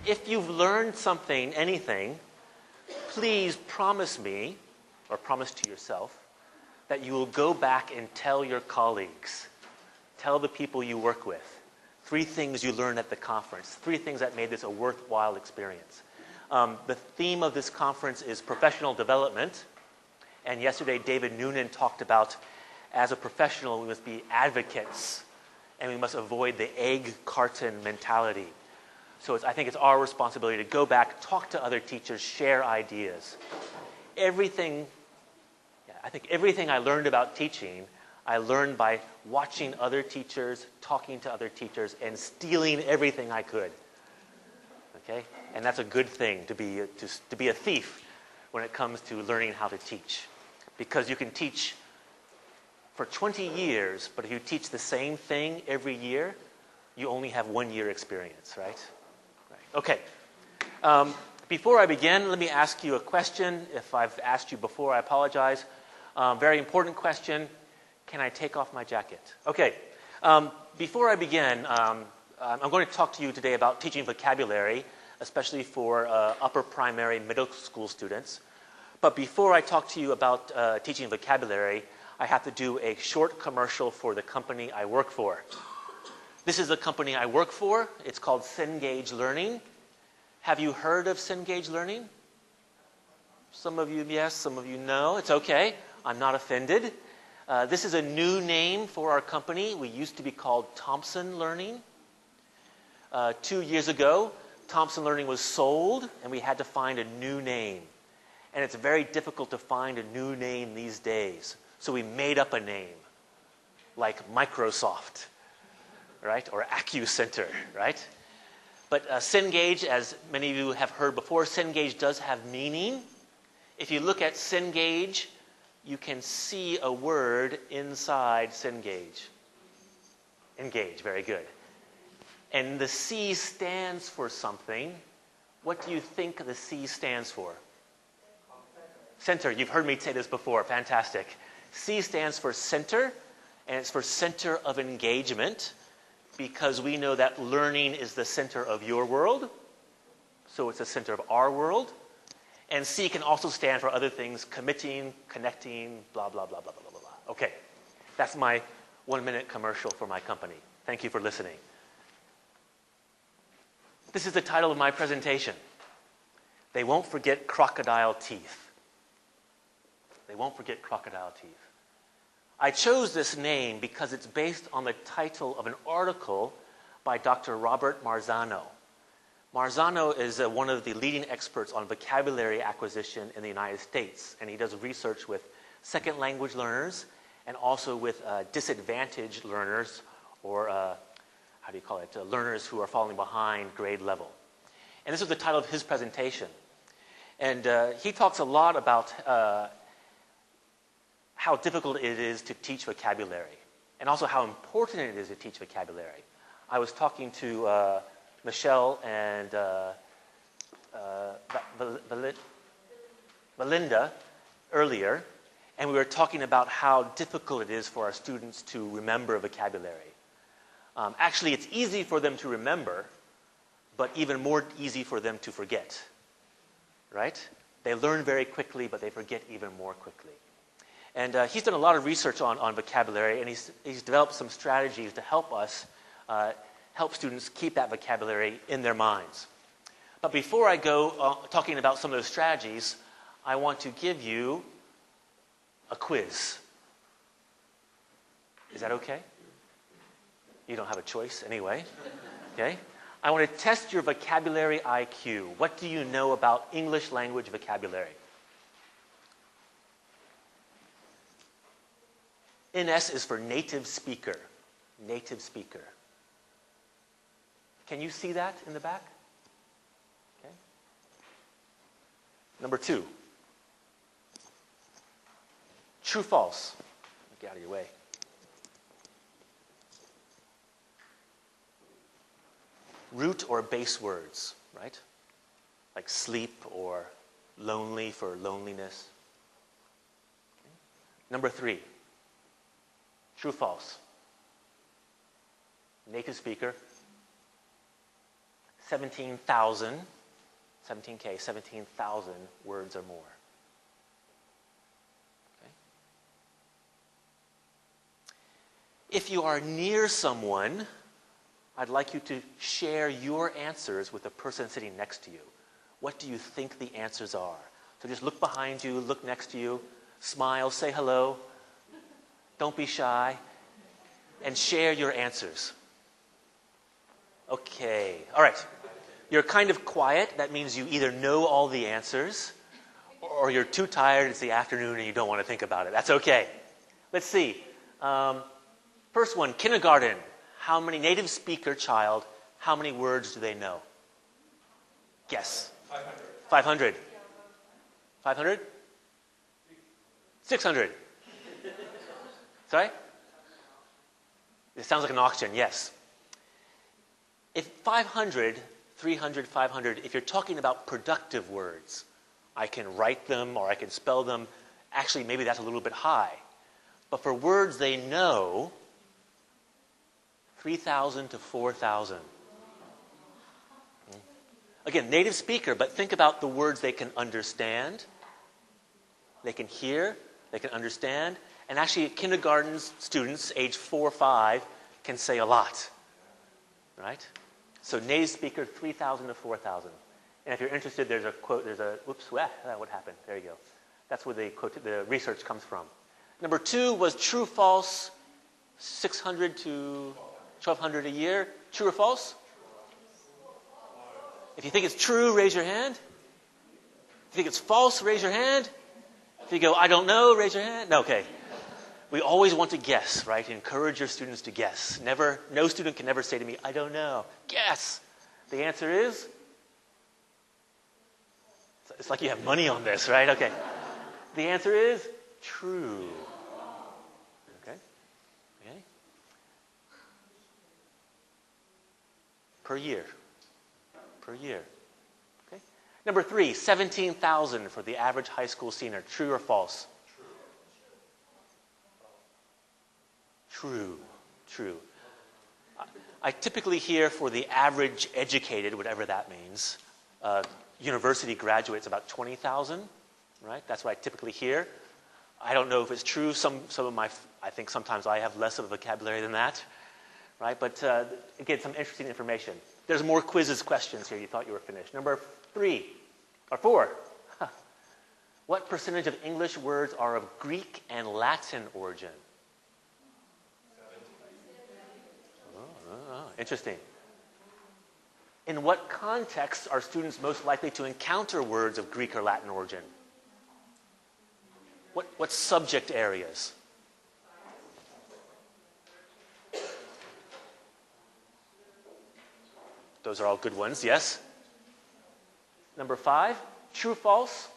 if you've learned something, anything, please promise me, or promise to yourself, that you will go back and tell your colleagues, tell the people you work with, 3 things you learned at the conference, 3 things that made this a worthwhile experience. The theme of this conference is professional development. And yesterday, David Noonan talked about, as a professional, we must be advocates, and we must avoid the egg carton mentality. So I think it's our responsibility to go back, talk to other teachers, share ideas. I think everything I learned about teaching, I learned by watching other teachers, talking to other teachers, and stealing everything I could. Okay? And that's a good thing, to be a thief when it comes to learning how to teach. Because you can teach for 20 years, but if you teach the same thing every year, you only have 1 year experience, right? Okay. Before I begin, let me ask you a question. If I've asked you before, I apologize. Very important question. Can I take off my jacket? Okay. Before I begin, I'm going to talk to you today about teaching vocabulary, especially for upper primary, middle school students. But before I talk to you about teaching vocabulary, I have to do a short commercial for the company I work for. This is the company I work for. It's called Cengage Learning. Have you heard of Cengage Learning? Some of you yes, some of you no. It's okay. I'm not offended. This is a new name for our company. We used to be called Thompson Learning. 2 years ago, Thompson Learning was sold, and we had to find a new name. And it's very difficult to find a new name these days. So we made up a name, like Microsoft, right? Or AccuCenter, right? But Cengage, as many of you have heard before, Cengage does have meaning. If you look at Cengage, you can see a word inside Cengage. Engage, very good. And the C stands for something. What do you think the C stands for? Center. You've heard me say this before. Fantastic. C stands for center, and it's for center of engagement, because we know that learning is the center of your world, so it's the center of our world. And C can also stand for other things, committing, connecting, blah, blah, blah, blah, blah, blah, blah. Okay, that's my 1-minute commercial for my company. Thank you for listening. This is the title of my presentation. They won't forget crocodile teeth. They won't forget crocodile teeth. I chose this name because it's based on the title of an article by Dr. Robert Marzano. Marzano is one of the leading experts on vocabulary acquisition in the United States, and he does research with second language learners and also with disadvantaged learners, or learners who are falling behind grade level. And this is the title of his presentation. And he talks a lot about how difficult it is to teach vocabulary, and also how important it is to teach vocabulary. I was talking to Michelle and Belinda earlier, and we were talking about how difficult it is for our students to remember vocabulary. Actually, it's easy for them to remember, but even more easy for them to forget, right? They learn very quickly, but they forget even more quickly. And he's done a lot of research on vocabulary, and he's developed some strategies to help us, help students keep that vocabulary in their minds. But before I go talking about some of those strategies, I want to give you a quiz. Is that okay? You don't have a choice anyway. Okay? I want to test your vocabulary IQ. What do you know about English language vocabulary? NS is for native speaker. Native speaker. Can you see that in the back? Okay. Number 2. True, false. Get out of your way. Root or base words, right? Like sleep or lonely for loneliness. Okay. Number 3. True, false. Native speaker. 17,000, 17K, 17,000 words or more. Okay. If you are near someone, I'd like you to share your answers with the person sitting next to you. What do you think the answers are? So just look behind you, look next to you, smile, say hello, don't be shy, and share your answers. Okay, all right. You're kind of quiet. That means you either know all the answers or you're too tired, it's the afternoon, and you don't want to think about it. That's okay. Let's see. First one, kindergarten. How many native speaker child, how many words do they know? Guess. 500. 500. 500? 600. Sorry? It sounds like an auction, yes. If 500, 300, 500, if you're talking about productive words, I can write them or I can spell them. Actually, maybe that's a little bit high. But for words they know, 3,000 to 4,000. Again, native speaker, but think about the words they can understand, they can hear, they can understand. And actually, kindergarten students, age 4 or 5, can say a lot. Right? So native speaker, 3,000 to 4,000. And if you're interested, there's a quote, whoops, what happened? There you go. That's where the research comes from. Number 2 was true, false, 600 to 1,200 a year. True or false? If you think it's true, raise your hand. If you think it's false, raise your hand. If you go, I don't know, raise your hand. No, okay. We always want to guess, right? Encourage your students to guess. No student can ever say to me, I don't know. Guess. The answer is? It's like you have money on this, right? Okay. The answer is true. Okay. Okay. Per year. Per year. Okay. Number 3, 17,000 for the average high school senior. True or false? True. True. I typically hear for the average educated, whatever that means, university graduates about 20,000, right? That's what I typically hear. I don't know if it's true. Some of I think sometimes I have less of a vocabulary than that, right? But again, some interesting information. There's more quizzes questions here. You thought you were finished. Number 4. What percentage of English words are of Greek and Latin origin? Interesting. In what context are students most likely to encounter words of Greek or Latin origin? What subject areas? Those are all good ones, yes? Number 5, true, false?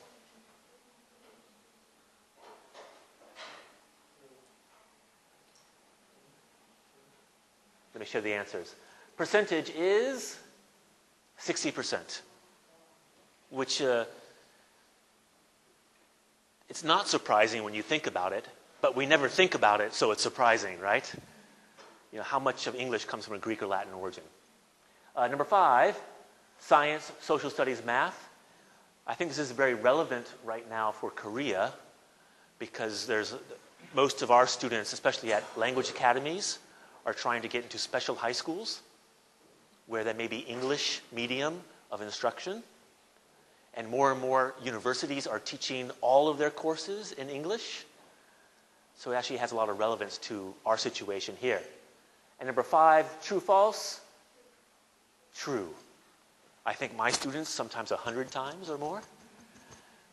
Let me show the answers. Percentage is 60%, which it's not surprising when you think about it, but we never think about it, so it's surprising, right? You know, how much of English comes from a Greek or Latin origin? Number 5, science, social studies, math. I think this is very relevant right now for Korea because most of our students, especially at language academies, are trying to get into special high schools where there may be English medium of instruction. And more universities are teaching all of their courses in English. So it actually has a lot of relevance to our situation here. And number 5, true, false? True. I think my students sometimes 100 times or more.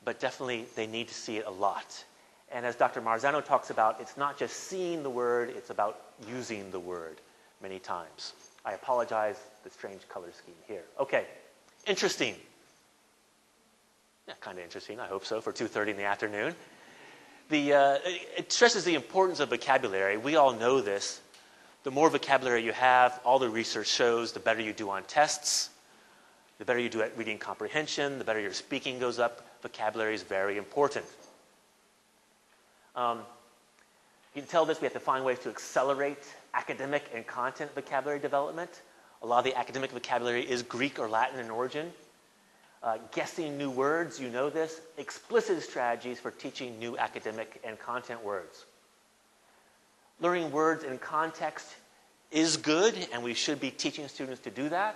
But definitely they need to see it a lot. And as Dr. Marzano talks about, it's not just seeing the word, it's about using the word many times. I apologize for the strange color scheme here. Okay, interesting. Yeah, kind of interesting, I hope so, for 2:30 in the afternoon. It stresses the importance of vocabulary. We all know this. The more vocabulary you have, all the research shows, the better you do on tests, the better you do at reading comprehension, the better your speaking goes up. Vocabulary is very important. You can tell this, we have to find ways to accelerate academic and content vocabulary development. A lot of the academic vocabulary is Greek or Latin in origin. Guessing new words, you know this. Explicit strategies for teaching new academic and content words. Learning words in context is good, and we should be teaching students to do that.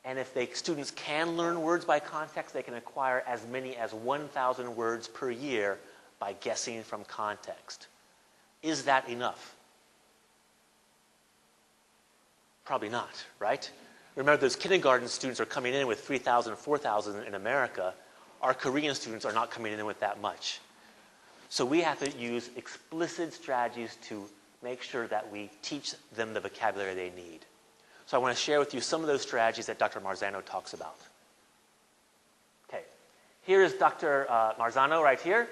And if students can learn words by context, they can acquire as many as 1,000 words per year by guessing from context. Is that enough? Probably not, right? Remember, those kindergarten students are coming in with 3,000, 4,000 in America. Our Korean students are not coming in with that much. So we have to use explicit strategies to make sure that we teach them the vocabulary they need. So I want to share with you some of those strategies that Dr. Marzano talks about. Okay, here is Dr. Marzano right here.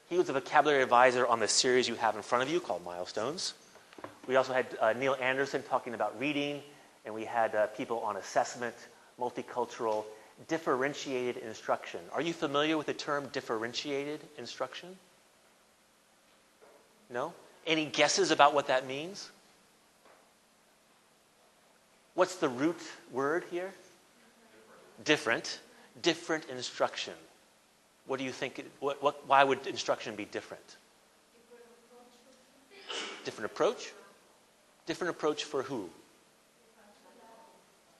He was a vocabulary advisor on the series you have in front of you called Mildstones. We also had Neil Anderson talking about reading, and we had people on assessment, multicultural, differentiated instruction. Are you familiar with the term differentiated instruction? No? Any guesses about what that means? What's the root word here? Different. Different instruction. What do you think? Why would instruction be different? Different approach? Different approach for who?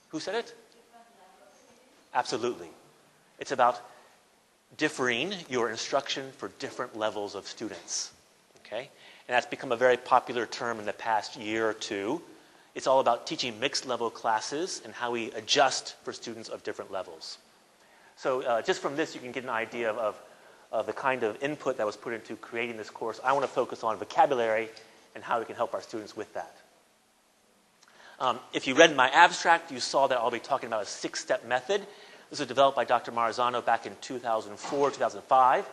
Who said it? Absolutely. It's about differing your instruction for different levels of students. Okay? And that's become a very popular term in the past year or two. It's all about teaching mixed level classes and how we adjust for students of different levels. So just from this, you can get an idea of the kind of input that was put into creating this course. I want to focus on vocabulary and how we can help our students with that. If you read my abstract, you saw that I'll be talking about a 6-step method. This was developed by Dr. Marzano back in 2004, 2005.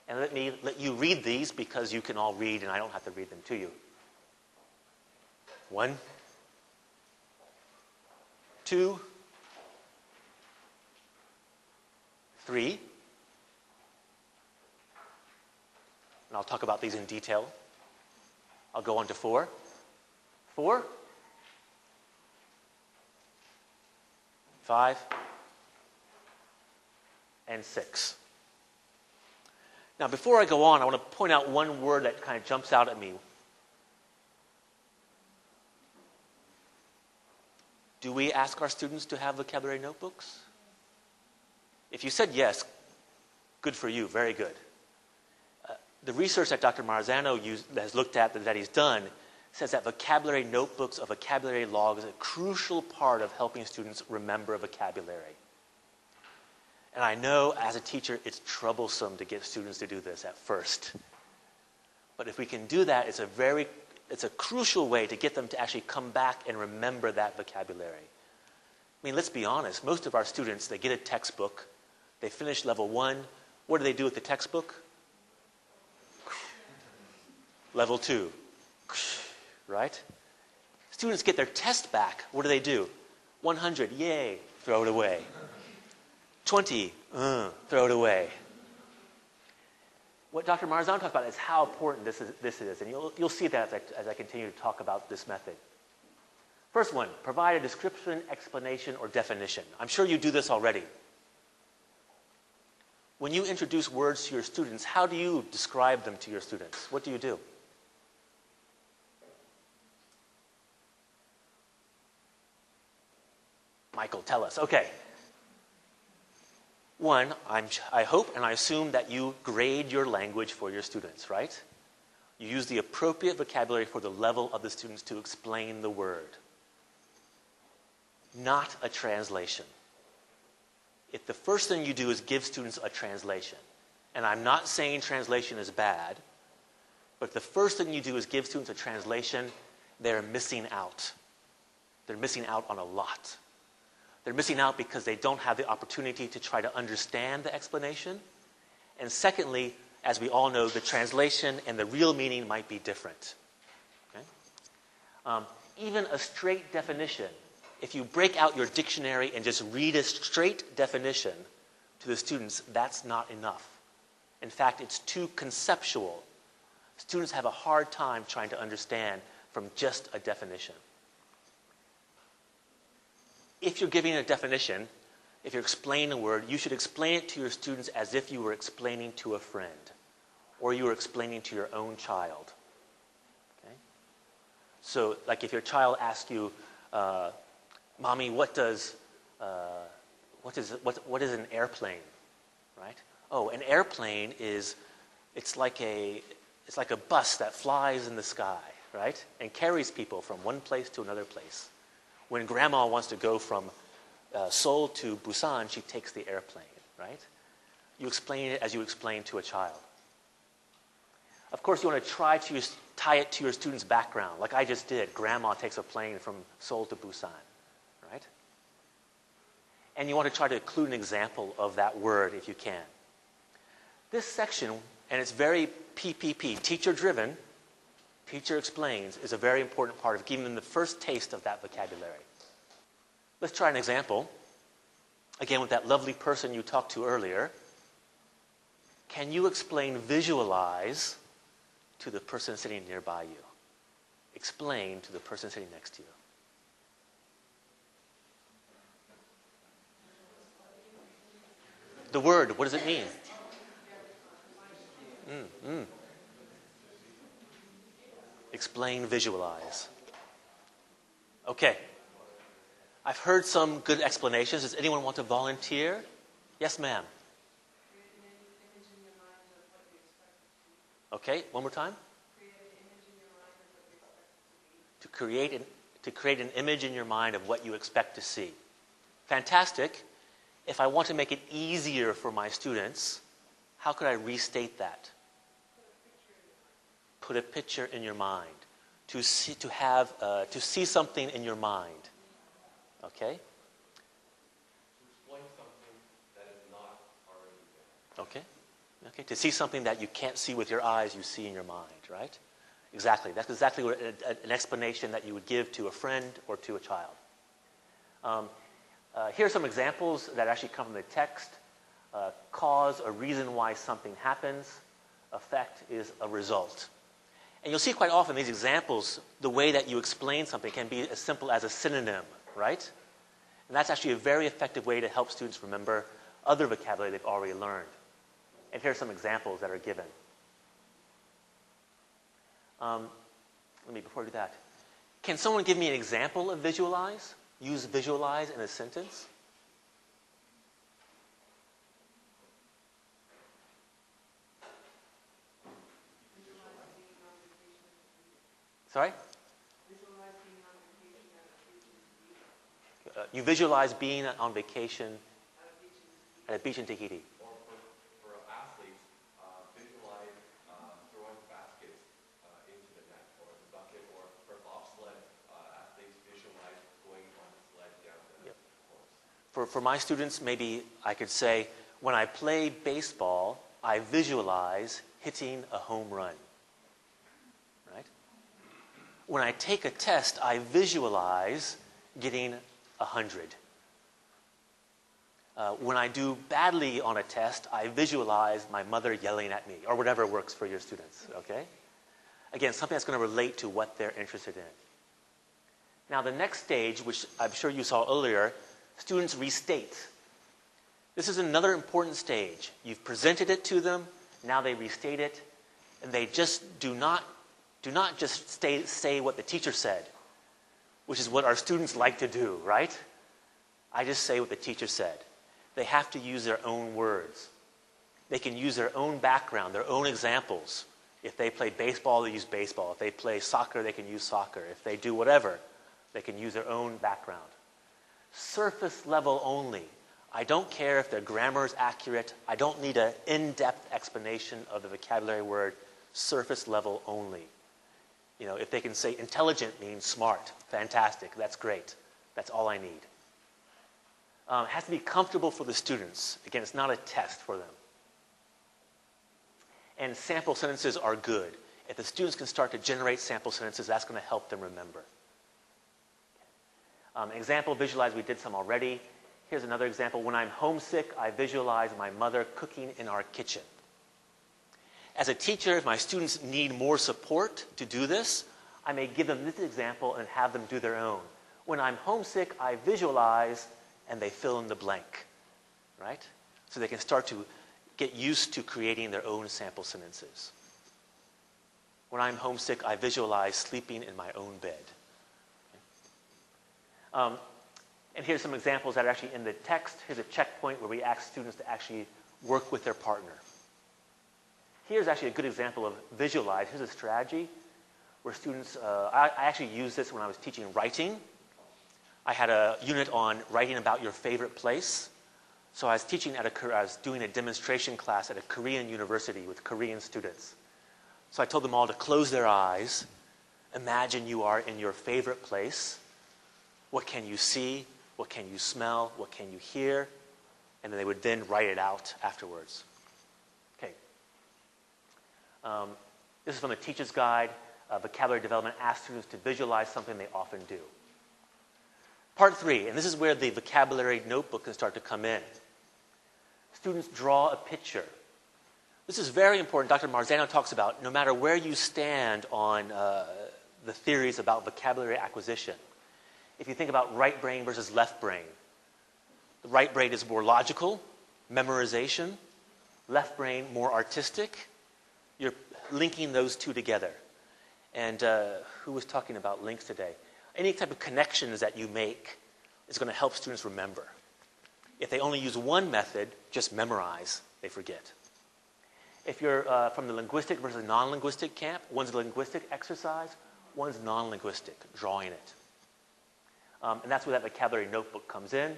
And let me let you read these because you can all read and I don't have to read them to you. 1, 2, 3. And I'll talk about these in detail. I'll go on to 4. 4. 5. And 6. Now, before I go on, I want to point out one word that kind of jumps out at me. Do we ask our students to have vocabulary notebooks? If you said yes, good for you, very good. The research that Dr. Marzano has looked at, that he's done, says that vocabulary notebooks, a vocabulary log, is a crucial part of helping students remember vocabulary. And I know as a teacher, it's troublesome to get students to do this at first. But if we can do that, it's a crucial way to get them to actually come back and remember that vocabulary. I mean, let's be honest. Most of our students, they get a textbook. They finish level 1. What do they do with the textbook? Level 2. Right? Students get their test back. What do? 100, yay, throw it away. 20, throw it away. What Dr. Marzano talks about is how important this is. And you'll see that as I continue to talk about this method. First one, provide a description, explanation, or definition. I'm sure you do this already. When you introduce words to your students, how do you describe them to your students? What do you do? Michael, tell us. Okay. One, I hope and I assume that you grade your language for your students, right? You use the appropriate vocabulary for the level of the students to explain the word. Not a translation. If the first thing you do is give students a translation, and I'm not saying translation is bad, but if the first thing you do is give students a translation, they're missing out. They're missing out on a lot. They're missing out because they don't have the opportunity to try to understand the explanation. And secondly, as we all know, the translation and the real meaning might be different. Okay? Even a straight definition, if you break out your dictionary and just read a straight definition to the students, that's not enough. In fact, it's too conceptual. Students have a hard time trying to understand from just a definition. if you're giving a definition, if you're explaining a word, you should explain it to your students as if you were explaining to a friend or you were explaining to your own child. Okay? So, like if your child asks you, Mommy, what is an airplane? Right? Oh, an airplane it's like a bus that flies in the sky, right? And carries people from one place to another place. When grandma wants to go from Seoul to Busan, she takes the airplane, right? You explain it as you explain to a child. Of course, you want to try to tie it to your student's background, like I just did. Grandma takes a plane from Seoul to Busan, right? And you want to try to include an example of that word if you can. This section, and it's very PPP, teacher-driven, teacher explains, is a very important part of giving them the first taste of that vocabulary. Let's try an example. Again, with that lovely person you talked to earlier. Can you explain visualize to the person sitting nearby you? Explain to the person sitting next to you. The word, what does it mean? Explain, visualize. Okay. I've heard some good explanations. Does anyone want to volunteer? Yes, ma'am. Okay, one more time. To create an image in your mind of what you expect to see. Fantastic. If I want to make it easier for my students, how could I restate that? Put a picture in your mind. To see something in your mind. Okay? To explain something that is not already there. Okay. To see something that you can't see with your eyes, you see in your mind, right? Exactly. That's exactly what an explanation that you would give to a friend or to a child. Here are some examples that actually come from the text. Cause, a reason why something happens. Effect is a result. And you'll see quite often these examples, the way that you explain something can be as simple as a synonym, right? And that's actually a very effective way to help students remember other vocabulary they've already learned. And here are some examples that are given. Before I do that, can someone give me an example of visualize? Use visualize in a sentence? Sorry? You visualize being on vacation at a beach in Tahiti. Or for athletes, visualize throwing baskets into the net or the bucket, or for bobsled, athletes visualize going on a sled down the course. For my students, maybe I could say, when I play baseball, I visualize hitting a home run. Right? When I take a test, I visualize getting 100. When I do badly on a test, I visualize my mother yelling at me, or whatever works for your students, okay? Again, something that's going to relate to what they're interested in. Now, the next stage, which I'm sure you saw earlier, students restate. This is another important stage. You've presented it to them, now they restate it, and they just do not just say what the teacher said, which is what our students like to do, right? I just say what the teacher said. They have to use their own words. They can use their own background, their own examples. If they play baseball, they use baseball. If they play soccer, they can use soccer. If they do whatever, they can use their own background. Surface level only. I don't care if their grammar is accurate. I don't need an in-depth explanation of the vocabulary word. Surface level only. You know, if they can say intelligent means smart, fantastic, that's great. That's all I need. It has to be comfortable for the students. Again, it's not a test for them. And sample sentences are good. If the students can start to generate sample sentences, that's going to help them remember. An example, visualize, we did some already. Here's another example. When I'm homesick, I visualize my mother cooking in our kitchen. As a teacher, if my students need more support to do this, I may give them this example and have them do their own. When I'm homesick, I visualize, and they fill in the blank, right? So they can start to get used to creating their own sample sentences. When I'm homesick, I visualize sleeping in my own bed. Okay. And here's some examples that are actually in the text. Here's a checkpoint where we ask students to actually work with their partner. Here's actually a good example of visualize. Here's a strategy where students, I actually used this when I was teaching writing. I had a unit on writing about your favorite place. So I was teaching I was doing a demonstration class at a Korean university with Korean students. So I told them all to close their eyes, imagine you are in your favorite place. What can you see? What can you smell? What can you hear? And then they would then write it out afterwards. Okay. This is from the Teacher's Guide. Vocabulary Development asks students to visualize something they often do. Part 3, and this is where the vocabulary notebook can start to come in. Students draw a picture. This is very important. Dr. Marzano talks about no matter where you stand on the theories about vocabulary acquisition. If you think about right brain versus left brain, the right brain is more logical, memorization. Left brain, more artistic. You're linking those two together. And who was talking about links today? Any type of connections that you make is going to help students remember. If they only use one method, just memorize, they forget. If you're from the linguistic versus non-linguistic camp, one's a linguistic exercise, one's non-linguistic, drawing it. And that's where that vocabulary notebook comes in.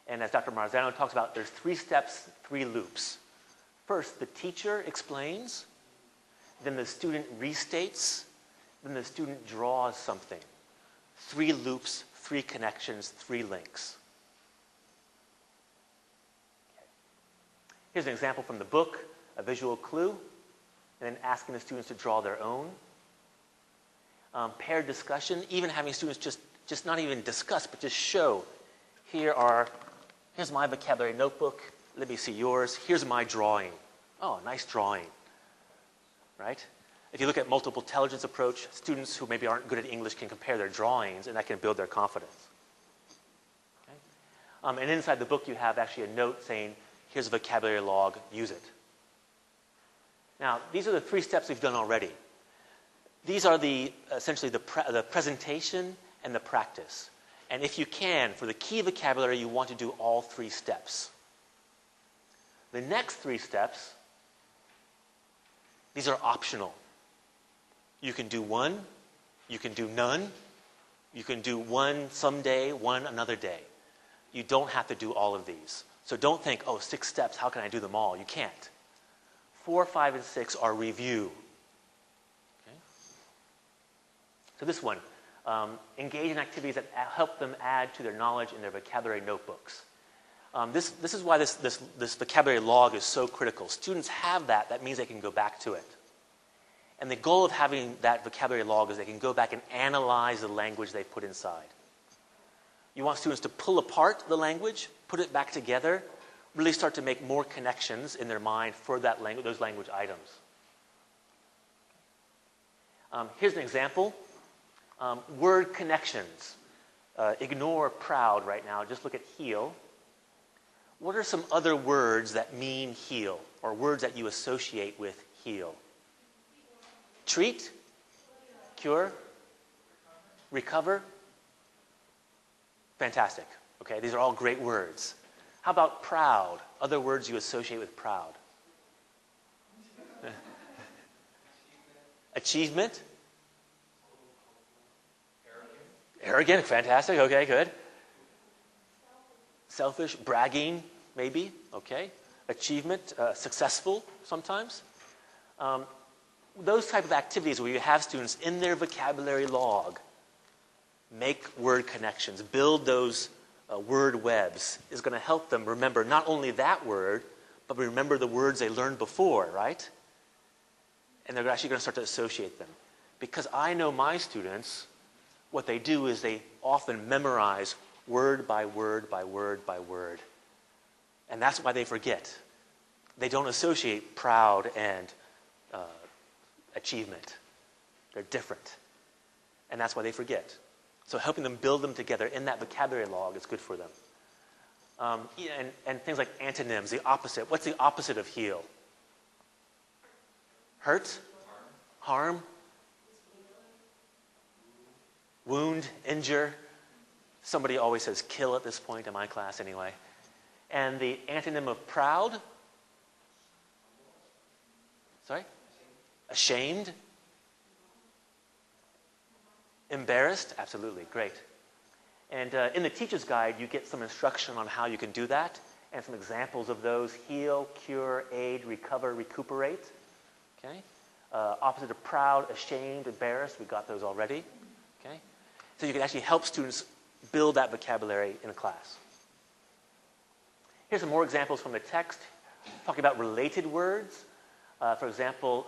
And as Dr. Marzano talks about, there's 3 steps, 3 loops. First, the teacher explains, then the student restates, then the student draws something. 3 loops, 3 connections, 3 links. Okay. Here's an example from the book, a visual clue, and then asking the students to draw their own. Paired discussion, even having students just not even discuss, but just show. Here's my vocabulary notebook. Let me see yours. Here's my drawing. Oh, nice drawing. Right? If you look at multiple intelligence approach, students who maybe aren't good at English can compare their drawings, and that can build their confidence. Okay? And inside the book, you have actually a note saying, here's a vocabulary log, use it. Now, these are the 3 steps we've done already. These are essentially the presentation and the practice. And if you can, for the key vocabulary, you want to do all 3 steps. The next 3 steps, these are optional. You can do one, you can do none, you can do one someday, one another day. You don't have to do all of these. So don't think, 6 steps, how can I do them all? You can't. 4, 5, and 6 are review. Okay? So this one, engage in activities that help them add to their knowledge in their vocabulary notebooks. This is why this vocabulary log is so critical. Students have that. That means they can go back to it. And the goal of having that vocabulary log is they can go back and analyze the language they put inside. You want students to pull apart the language, put it back together, really start to make more connections in their mind for that those language items. Here's an example. Word connections. Ignore proud right now. Just look at heel. What are some other words that mean heal, or words that you associate with heal? Treat? Cure? Recover? Fantastic. Okay, these are all great words. How about proud? Other words you associate with proud? Achievement? Arrogant, fantastic. Okay, good. Selfish, bragging, maybe. Okay. Achievement, successful sometimes. Those type of activities where you have students in their vocabulary log make word connections, build those word webs, is going to help them remember not only that word, but remember the words they learned before, right? And they're actually going to start to associate them. Because I know my students, what they do is they often memorize word by word by word by word. And that's why they forget. They don't associate proud and achievement. They're different. And that's why they forget. So helping them build them together in that vocabulary log is good for them. And things like antonyms, the opposite. What's the opposite of heal? Hurt? Harm? Wound? Injure? Somebody always says kill at this point in my class anyway. And the antonym of proud? Sorry? Ashamed? Embarrassed? Absolutely, great. And in the teacher's guide, you get some instruction on how you can do that and some examples of those: heal, cure, aid, recover, recuperate. Okay? Opposite of proud, ashamed, embarrassed, we got those already. Okay? So you can actually help students build that vocabulary in a class. Here's some more examples from the text, talking about related words. For example,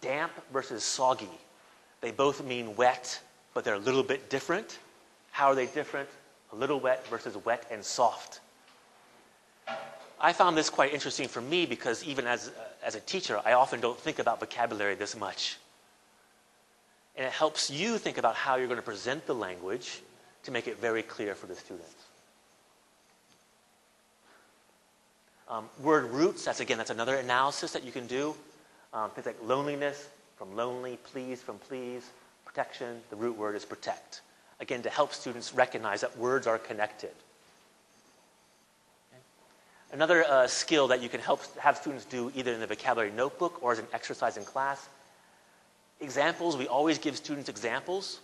damp versus soggy. They both mean wet, but they're a little bit different. How are they different? A little wet versus wet and soft. I found this quite interesting for me because even as a teacher, I often don't think about vocabulary this much. And it helps you think about how you're going to present the language to make it very clear for the students. Word roots, that's another analysis that you can do. Things like loneliness, from lonely, please, from please, protection, the root word is protect. Again, to help students recognize that words are connected. Okay. Another skill that you can have students do either in the vocabulary notebook or as an exercise in class. Examples, we always give students examples.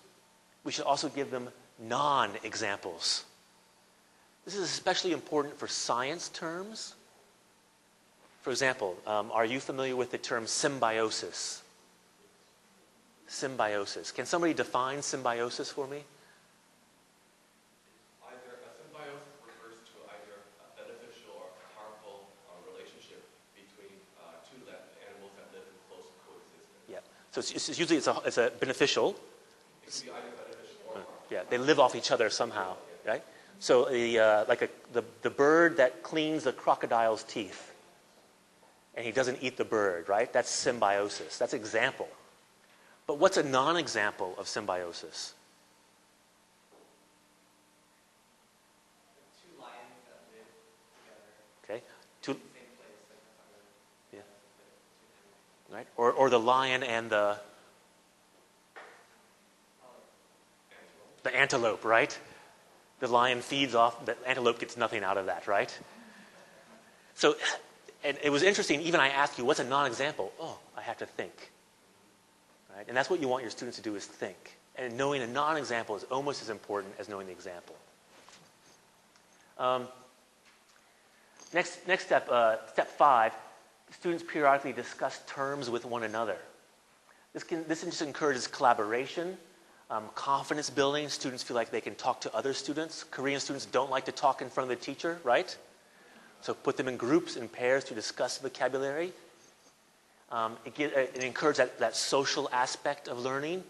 We should also give them non-examples. This is especially important for science terms. For example, are you familiar with the term symbiosis? Symbiosis. Can somebody define symbiosis for me? Either a symbiosis refers to either a beneficial or harmful relationship between two animals that live in close coexistence. Yeah. So it's usually it's a beneficial. It can be either beneficial or harmful. Yeah, they live off each other somehow, right? So the bird that cleans the crocodile's teeth, and he doesn't eat the bird, right? That's symbiosis. That's example. But what's a non-example of symbiosis? Two lions that live together. Okay. In the same place. Yeah. Right. Or the lion and the antelope, right? The lion feeds off, the antelope gets nothing out of that, right? So, and it was interesting, even I asked you, what's a non-example? Oh, I have to think. Right? And that's what you want your students to do, is think. And knowing a non-example is almost as important as knowing the example. Next step, step 5, students periodically discuss terms with one another. This just encourages collaboration, confidence building. Students feel like they can talk to other students. Korean students don't like to talk in front of the teacher, right? So put them in groups, in pairs to discuss vocabulary. It encourages that social aspect of learning.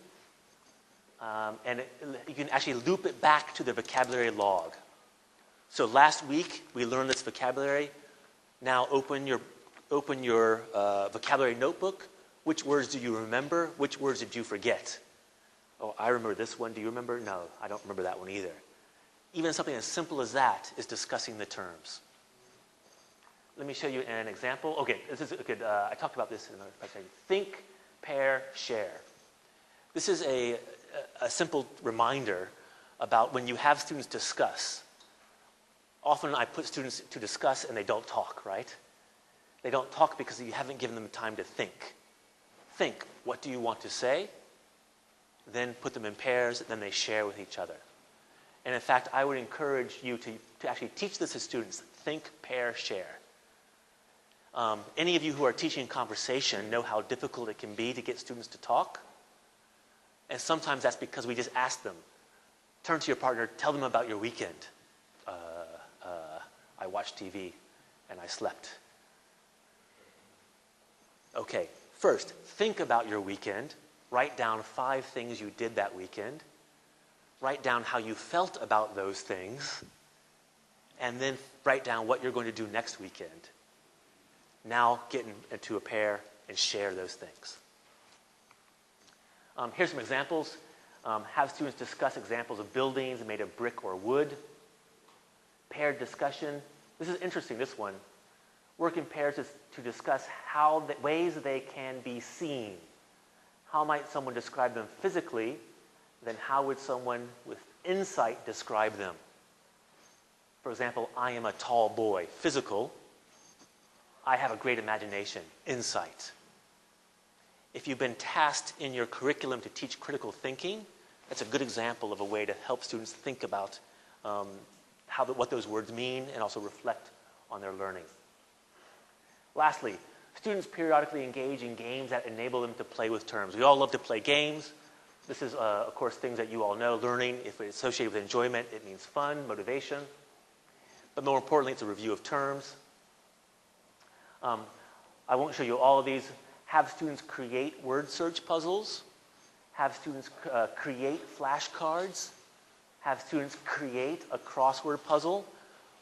And you can actually loop it back to the vocabulary log. So last week, we learned this vocabulary. Now open your vocabulary notebook. Which words do you remember? Which words did you forget? Oh, I remember this one. Do you remember? No, I don't remember that one either. Even something as simple as that is discussing the terms. Let me show you an example. Okay, this is good. I talked about this in another presentation. Think, pair, share. This is a simple reminder about when you have students discuss. Often I put students to discuss and they don't talk, right? They don't talk because you haven't given them time to think. Think, what do you want to say? Then put them in pairs, then they share with each other. And in fact, I would encourage you to actually teach this to students. Think, pair, share. Any of you who are teaching conversation know how difficult it can be to get students to talk. And sometimes that's because we just ask them. Turn to your partner, tell them about your weekend. I watched TV and I slept. Okay, first, think about your weekend. Write down 5 things you did that weekend. Write down how you felt about those things. And then write down what you're going to do next weekend. Now get into a pair and share those things. Here's some examples. Have students discuss examples of buildings made of brick or wood. Paired discussion. This is interesting, this one. Work in pairs is to discuss ways they can be seen. How might someone describe them physically? Then how would someone with insight describe them? For example, I am a tall boy, physical. I have a great imagination, insight. If you've been tasked in your curriculum to teach critical thinking, that's a good example of a way to help students think about what those words mean and also reflect on their learning. Lastly, students periodically engage in games that enable them to play with terms. We all love to play games. This is, of course, things that you all know. Learning, if it's associated with enjoyment, it means fun, motivation. But more importantly, it's a review of terms. I won't show you all of these. Have students create word search puzzles. Have students create flashcards. Have students create a crossword puzzle.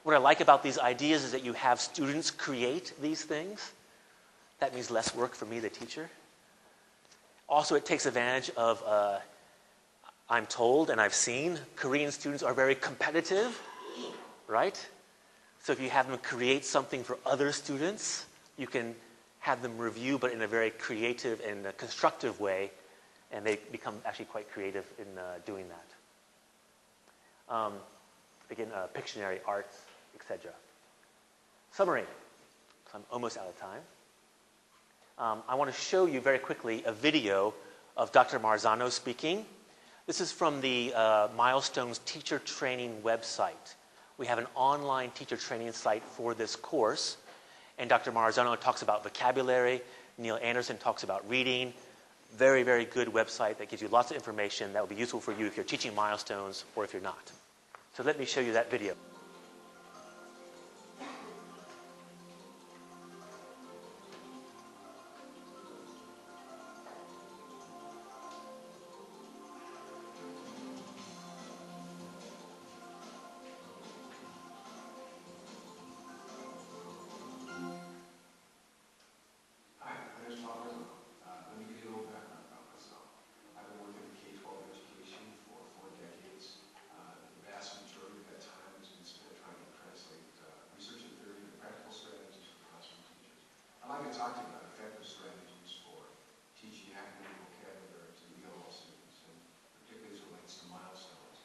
What I like about these ideas is that you have students create these things. That means less work for me, the teacher. Also, it takes advantage of, I'm told and I've seen, Korean students are very competitive, right? So if you have them create something for other students, you can have them review, but in a very creative and constructive way, and they become actually quite creative in doing that. Again, Pictionary, arts, etc. Summary. I'm almost out of time. I want to show you very quickly a video of Dr. Marzano speaking. This is from the Mildstones teacher training website. We have an online teacher training site for this course, and Dr. Marzano talks about vocabulary. Neil Anderson talks about reading. Very, very good website that gives you lots of information that will be useful for you if you're teaching Mildstones or if you're not. So let me show you that video. Talked about effective strategies for teaching academic vocabulary to ELL students, and particularly as it relates to Mildstones.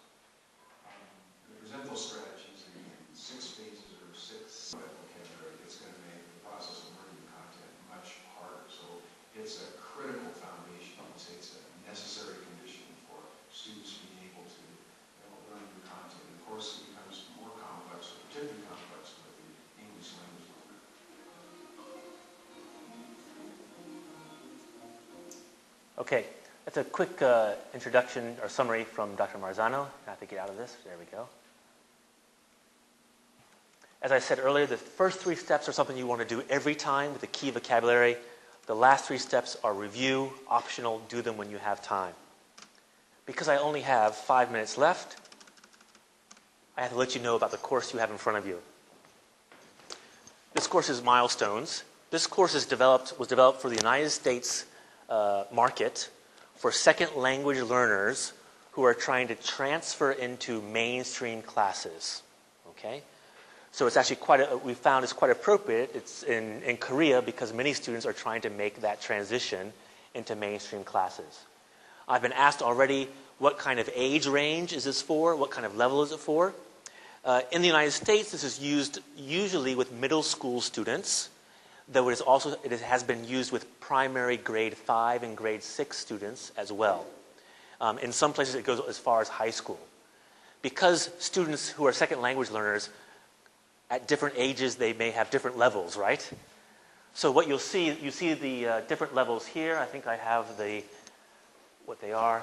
To present those strategies in 6 phases or 6 vocabulary, it's going to make the process of learning content much harder. So it's a critical foundation. I would say it's a necessary condition for students being able to learn new content. And of course, it becomes more complex, or particularly complex, with the English language learner. Okay, that's a quick introduction or summary from Dr. Marzano. I have to get out of this. There we go. As I said earlier, the first 3 steps are something you want to do every time with the key vocabulary. The last 3 steps are review, optional, do them when you have time. Because I only have 5 minutes left, I have to let you know about the course you have in front of you. This course is Mildstones. This course was developed for the United States market for second language learners who are trying to transfer into mainstream classes. Okay? So it's actually we found it's quite appropriate. It's in Korea because many students are trying to make that transition into mainstream classes. I've been asked already, what kind of age range is this for? What kind of level is it for? In the United States, this is used usually with middle school students, though it has been used with primary grade 5 and grade 6 students as well. In some places, it goes as far as high school. Because students who are second language learners, at different ages, they may have different levels, right? So what you see the different levels here. I think I have what they are.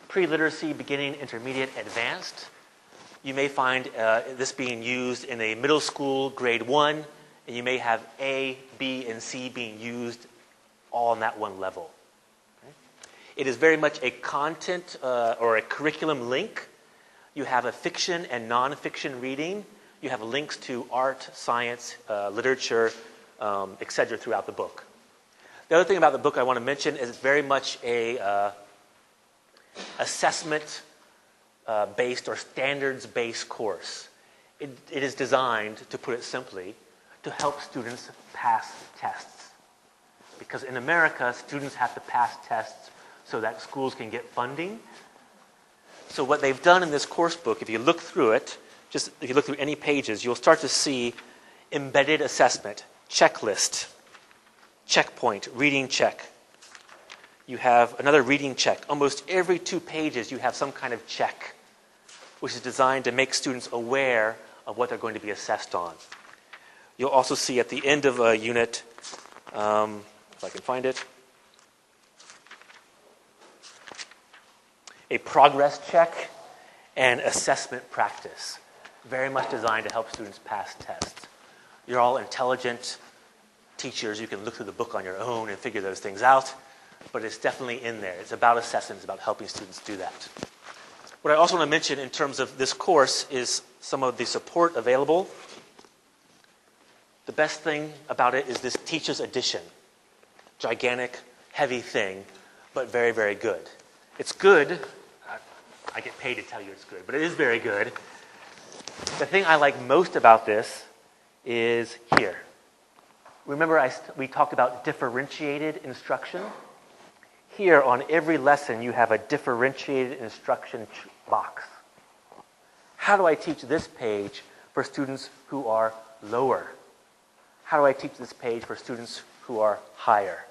Pre-literacy, beginning, intermediate, advanced. You may find this being used in a middle school, grade 1, and you may have A, B, and C being used all on that one level. Okay? It is very much a content or a curriculum link. You have a fiction and nonfiction reading. You have links to art, science, literature, etc. throughout the book. The other thing about the book I want to mention is it's very much a assessment-based or standards-based course. It is designed, to put it simply, to help students pass tests. Because in America, students have to pass tests so that schools can get funding. So what they've done in this course book, if you look through it, just if you look through any pages, you'll start to see embedded assessment, checklist, checkpoint, reading check. You have another reading check. Almost every 2 pages, you have some kind of check, which is designed to make students aware of what they're going to be assessed on. You'll also see at the end of a unit, if I can find it, a progress check and assessment practice. Very much designed to help students pass tests. You're all intelligent teachers. You can look through the book on your own and figure those things out, but it's definitely in there. It's about assessment. It's about helping students do that. What I also want to mention in terms of this course is some of the support available. The best thing about it is this teacher's edition. Gigantic, heavy thing, but very, very good. It's good. I get paid to tell you it's good, but it is very good. The thing I like most about this is here. Remember we talked about differentiated instruction? Here on every lesson you have a differentiated instruction box. How do I teach this page for students who are lower? How do I teach this page for students who are higher?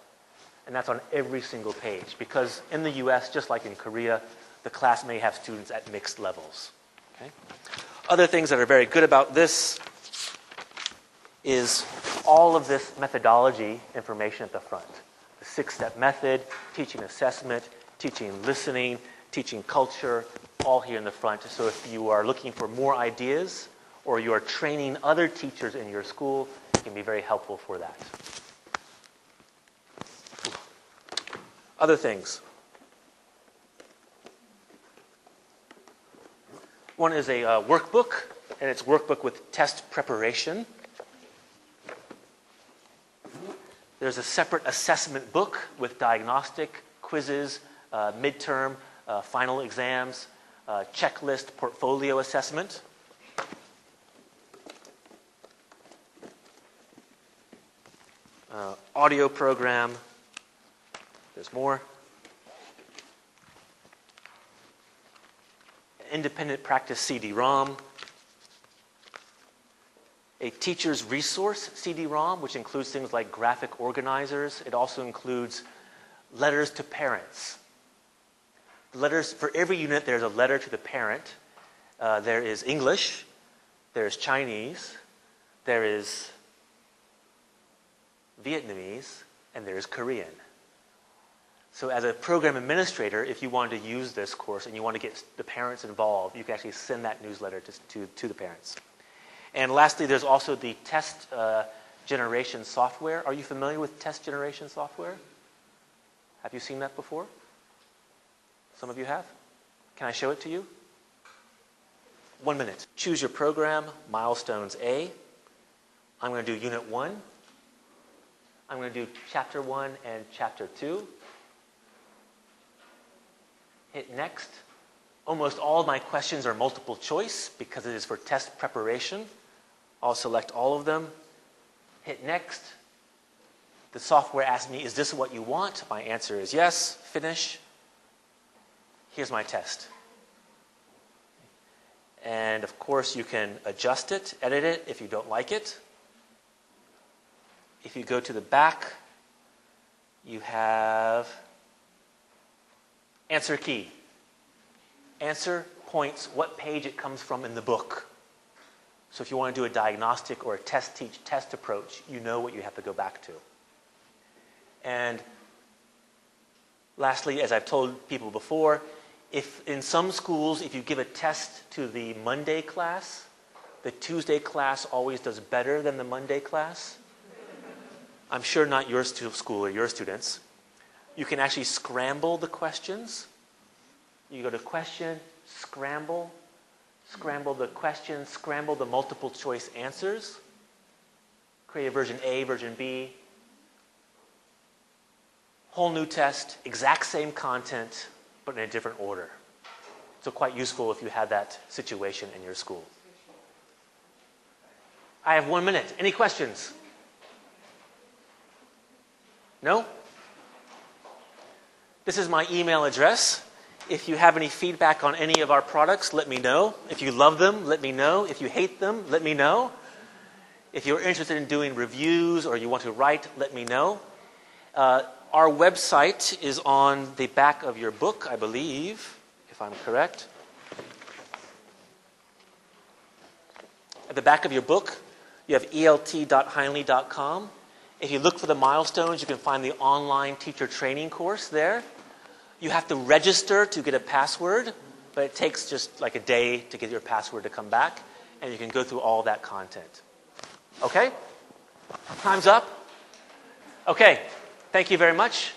And that's on every single page, because in the US, just like in Korea, the class may have students at mixed levels. Okay? Other things that are very good about this is all of this methodology information at the front. The 6-step method, teaching assessment, teaching listening, teaching culture, all here in the front. So if you are looking for more ideas or you are training other teachers in your school, it can be very helpful for that. Other things. One is a workbook, and it's workbook with test preparation. There's a separate assessment book with diagnostic, quizzes, midterm, final exams, checklist, portfolio assessment. Audio program. There's more. Independent practice CD-ROM. A teacher's resource CD-ROM, which includes things like graphic organizers. It also includes letters to parents. Letters for every unit, there's a letter to the parent. There is English. There's Chinese. There is Vietnamese. And there's Korean. So as a program administrator, if you wanted to use this course and you want to get the parents involved, you can actually send that newsletter to the parents. And lastly, there's also the test generation software. Are you familiar with test generation software? Have you seen that before? Some of you have? Can I show it to you? 1 minute. Choose your program, Milestones A. I'm going to do Unit 1. I'm going to do Chapter 1 and Chapter 2. Hit Next. Almost all of my questions are multiple choice because it is for test preparation. I'll select all of them. Hit Next. The software asks me, is this what you want? My answer is yes. Finish. Here's my test. And of course, you can adjust it, edit it if you don't like it. If you go to the back, you have answer key. Answer points what page it comes from in the book. So if you want to do a diagnostic or a test approach, you know what you have to go back to. And lastly, as I've told people before, if in some schools, if you give a test to the Monday class, the Tuesday class always does better than the Monday class. I'm sure not your school or your students. You can actually scramble the questions. You go to question, scramble the question, scramble the multiple choice answers. Create a version A, version B. Whole new test, exact same content, but in a different order. So quite useful if you have that situation in your school. I have 1 minute. Any questions? No? This is my email address. If you have any feedback on any of our products, let me know. If you love them, let me know. If you hate them, let me know. If you're interested in doing reviews or you want to write, let me know. Our website is on the back of your book, I believe, if I'm correct. At the back of your book, you have elt.heinle.com. If you look for the milestones, you can find the online teacher training course there. You have to register to get a password, but it takes just like a day to get your password to come back, and you can go through all that content. Okay? Time's up. Okay. Thank you very much.